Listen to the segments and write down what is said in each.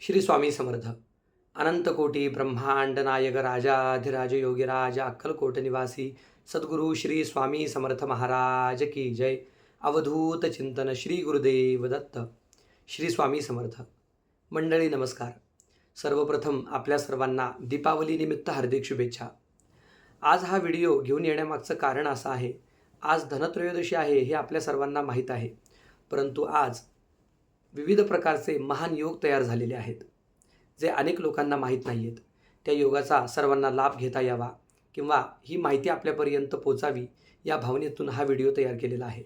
श्री स्वामी समर्थ. अनंत कोटी ब्रह्मांड नायक राजाधिराज योगीराज अक्कलकोट निवासी सद्गुरू श्री स्वामी समर्थ महाराज की जय. अवधूत चिंतन श्री गुरुदेव दत्त. श्री स्वामी समर्थ. मंडळी नमस्कार. सर्वप्रथम आपल्या सर्वांना दीपावलीनिमित्त हार्दिक शुभेच्छा. आज हा व्हिडिओ घेऊन येण्यामागचं कारण असं आहे, आज धनत्रयोदशी आहे हे आपल्या सर्वांना माहीत आहे, परंतु आज विविध प्रकारचे महान योग तयार झालेले आहेत, जे अनेक लोकांना माहीत नाही आहेत. त्या योगाचा सर्वांना लाभ घेता यावा किंवा ही माहिती आपल्यापर्यंत पोचावी या भावनेतून हा व्हिडिओ तयार केलेला आहे.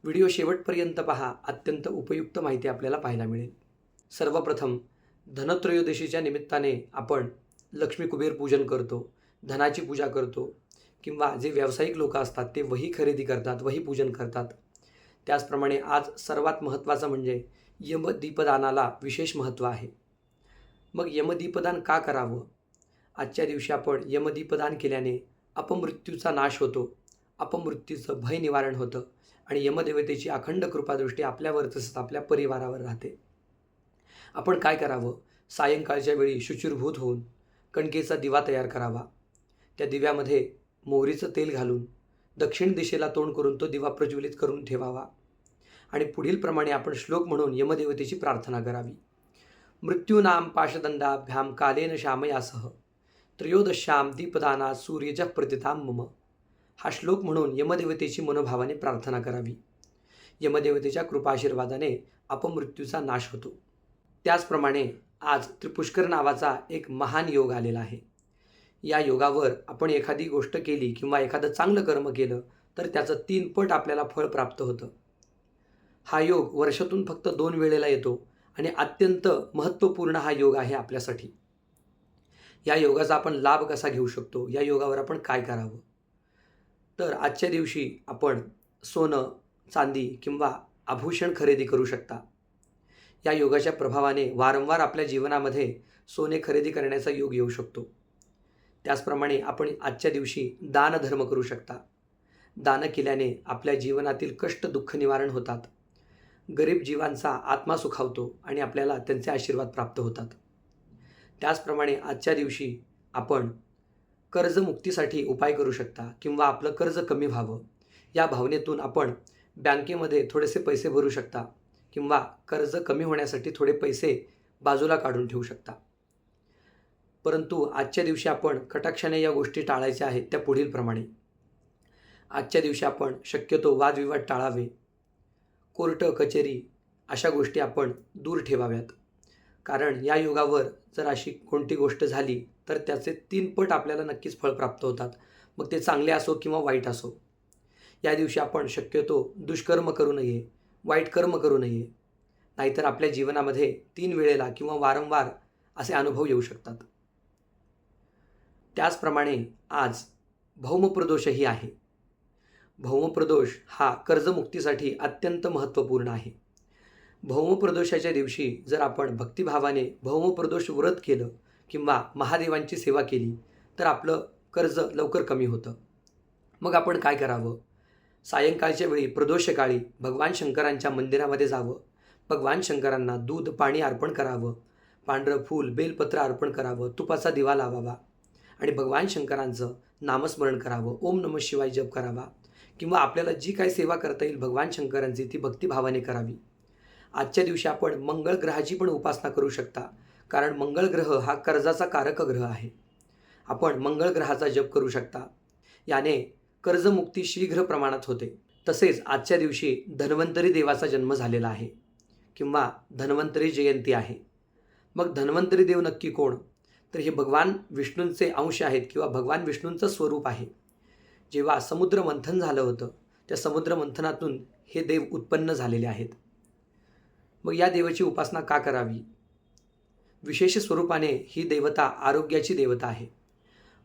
व्हिडिओ शेवटपर्यंत पहा, अत्यंत उपयुक्त माहिती आपल्याला पाहायला मिळेल. सर्वप्रथम धनत्रयोदशीच्या निमित्ताने आपण लक्ष्मी कुबेर पूजन करतो, धनाची पूजा करतो किंवा जे व्यावसायिक लोक असतात ते वही खरेदी करतात, वही पूजन करतात. त्याचप्रमाणे आज सर्वात महत्त्वाचं म्हणजे यमदीपदानाला विशेष महत्त्व आहे. मग यमदीपदान का करावं? आजच्या दिवशी आपण यमदीपदान केल्याने अपमृत्यूचा नाश होतो, अपमृत्यूचं भय निवारण होतं आणि यमदेवतेची अखंड कृपादृष्टी आपल्यावर तसंच आपल्या परिवारावर राहते. आपण काय करावं? सायंकाळच्या वेळी शुचिर्भूत होऊन कणकेचा दिवा तयार करावा. त्या दिव्यामध्ये मोहरीचं तेल घालून दक्षिण दिशेला तोंड करून तो दिवा प्रज्वलित करून ठेवावा आणि पुढील प्रमाणे आपण श्लोक म्हणून यमदेवतेची प्रार्थना करावी. मृत्यूनाम पाशदंडाभ्याम कालेन श्यामयासह त्रयोदश्याम दीपदाना सूर्यजः प्रतिताम मम. हा श्लोक म्हणून यमदेवतेची मनोभावाने प्रार्थना करावी. यमदेवतेच्या कृपाशीर्वादाने अपमृत्यूचा नाश होतो. त्याचप्रमाणे आज त्रिपुष्कर नावाचा एक महान योग आलेला आहे. या योगावर आपण एखादी गोष्ट केली किंवा एखादं चांगलं कर्म केलं तर त्याचं 3 पट आपल्याला फळ प्राप्त होतं. हा योग वर्षातून फक्त 2 वेळेला येतो आणि अत्यंत महत्त्वपूर्ण हा योग आहे आपल्यासाठी. या योगाचा आपण लाभ कसा घेऊ शकतो? या योगावर आपण काय करावं? तर आजच्या दिवशी आपण सोनं, चांदी किंवा आभूषण खरेदी करू शकता. या योगाच्या प्रभावाने वारंवार आपल्या जीवनामध्ये सोने खरेदी करण्याचा योग येऊ शकतो. त्याचप्रमाणे आपण आजच्या दिवशी दानधर्म करू शकता. दान केल्याने आपल्या जीवनातील कष्ट दुःख निवारण होतात, गरीब जीवांचा आत्मा सुखावतो आणि आपल्याला त्यांचे आशीर्वाद प्राप्त होतात. त्याचप्रमाणे आजच्या दिवशी आपण कर्जमुक्तीसाठी उपाय करू शकता किंवा आपलं कर्ज कमी व्हावं या भावनेतून आपण बँकेमध्ये थोडेसे पैसे भरू शकता किंवा कर्ज कमी होण्यासाठी थोडे पैसे बाजूला काढून ठेवू शकता. परंतु आजच्या दिवशी आपण कटाक्षाने या गोष्टी टाळायच्या आहेत. त्या पुढील प्रमाणे आजच्या दिवशी आपण शक्यतो वादविवाद टाळावे, कोर्ट कचेरी अशा गोष्टी आपण दूर ठेवाव्यात. कारण या योगावर जर अशी कोणती गोष्ट झाली तर त्याचे 3 पट आपल्याला नक्कीच फळ प्राप्त होतात, मग ते चांगले असो किंवा वाईट असो. या दिवशी आपण शक्यतो दुष्कर्म करू नये, वाईट कर्म करू नये, नाहीतर आपल्या जीवनामध्ये 3 वेळेला किंवा वारंवार असे अनुभव येऊ शकतात. त्याचप्रमाणे आज भौमप्रदोषही आहे. भौमप्रदोष हा कर्जमुक्तीसाठी अत्यंत महत्त्वपूर्ण आहे. भौमप्रदोषाच्या दिवशी जर आपण भक्तिभावाने भौमप्रदोष व्रत केलं किंवा महादेवांची सेवा केली तर आपलं कर्ज लवकर कमी होतं. मग आपण काय करावं? सायंकाळच्या वेळी प्रदोषकाळी भगवान शंकरांच्या मंदिरामध्ये जावं, भगवान शंकरांना दूध पाणी अर्पण करावं, पांढरं फूल बेलपत्र अर्पण करावं, तुपाचा दिवा लावावा आणि भगवान शंकरांचं नामस्मरण करावं, ओम नमः शिवाय जप करावा किंवा आपल्याला जी काही सेवा करता येईल भगवान शंकरांची ती भक्तिभावाने करावी. आजच्या दिवशी आपण मंगळ ग्रहाची पण उपासना करू शकता, कारण मंगळ ग्रह हा कर्जाचा कारक ग्रह आहे. आपण मंगळ ग्रहाचा जप करू शकता. याने कर्जमुक्ती शीघ्र प्रमाणात होते. तसेच आजच्या दिवशी धन्वंतरी देवाचा जन्म झालेला आहे किंवा धन्वंतरी जयंती आहे. मग धन्वंतरी देव नक्की कोण? तर हे भगवान विष्णूंचे अंश आहेत किंवा भगवान विष्णूंचं स्वरूप आहे. जेव्हा समुद्र मंथन झालं होतं त्या समुद्र मंथनातून हे देव उत्पन्न झालेले आहेत. मग या देवाची उपासना का करावी? विशेष स्वरूपाने ही देवता आरोग्याची देवता आहे.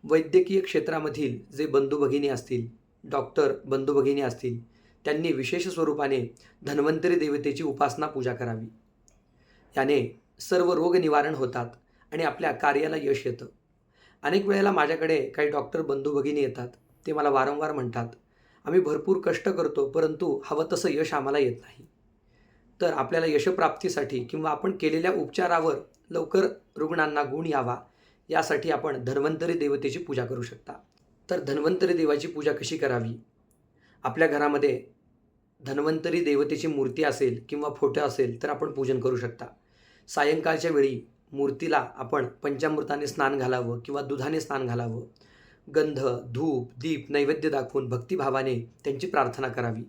वैद्यकीय क्षेत्रामधील जे बंधू भगिनी असतील, डॉक्टर बंधू भगिनी असतील, त्यांनी विशेष स्वरूपाने धन्वंतरी देवतेची उपासना पूजा करावी. याने सर्व रोग निवारण होतात आणि आपल्या कार्याला यश येतं. अनेक वेळेला माझ्याकडे काही डॉक्टर बंधू भगिनी येतात. ते मला वारंवार म्हणतात, आम्ही भरपूर कष्ट करतो परंतु हवं तसं यश आम्हाला येत नाही. तर आपल्याला यशप्राप्तीसाठी किंवा आपण केलेल्या उपचारावर लवकर रुग्णांना गुण यावा यासाठी आपण धन्वंतरी देवतेची पूजा करू शकता. तर धन्वंतरी देवाची पूजा कशी करावी? आपल्या घरामध्ये धन्वंतरी देवतेची मूर्ती असेल किंवा फोटो असेल तर आपण पूजन करू शकता. सायंकाळच्या वेळी मूर्तीला आपण पंचामृताने स्नान घालावं किंवा दुधाने स्नान घालावं. गंध, धूप, दीप, नैवेद्य दाखवून भक्तिभावाने त्यांची प्रार्थना करावी.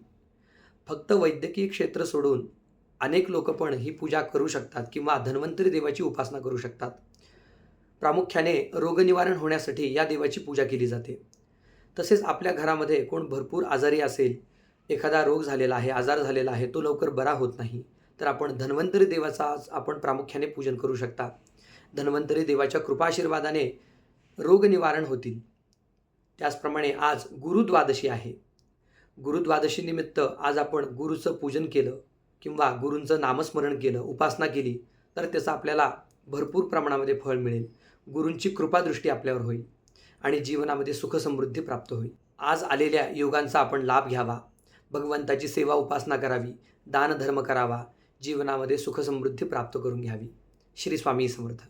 फक्त वैद्यकीय क्षेत्र सोडून अनेक लोक पण ही पूजा करू शकतात किंवा धन्वंतरी देवाची उपासना करू शकतात. प्रामुख्याने रोगनिवारण होण्यासाठी या देवाची पूजा केली जाते. तसेच आपल्या घरामध्ये कोण भरपूर आजारी असेल, एखादा रोग झालेला आहे, आजार झालेला आहे, तो लवकर बरा होत नाही, तर आपण धन्वंतरी देवाचा आपण प्रामुख्याने पूजन करू शकता. धन्वंतरी देवाच्या कृपाशीर्वादाने रोगनिवारण होतील. त्याचप्रमाणे आज गुरुद्वादशी आहे. गुरुद्वादशीनिमित्त आज आपण गुरुचं पूजन केलं किंवा गुरूंचं नामस्मरण केलं, उपासना केली, तर त्याचं आपल्याला भरपूर प्रमाणामध्ये फळ मिळेल. गुरूंची कृपादृष्टी आपल्यावर होईल आणि जीवनामध्ये सुखसमृद्धी प्राप्त होईल. आज आलेल्या योगांचा आपण लाभ घ्यावा. भगवंताची सेवा उपासना करावी, दानधर्म करावा, जीवनामध्ये सुखसमृद्धी प्राप्त करून घ्यावी. श्री स्वामी समर्थ.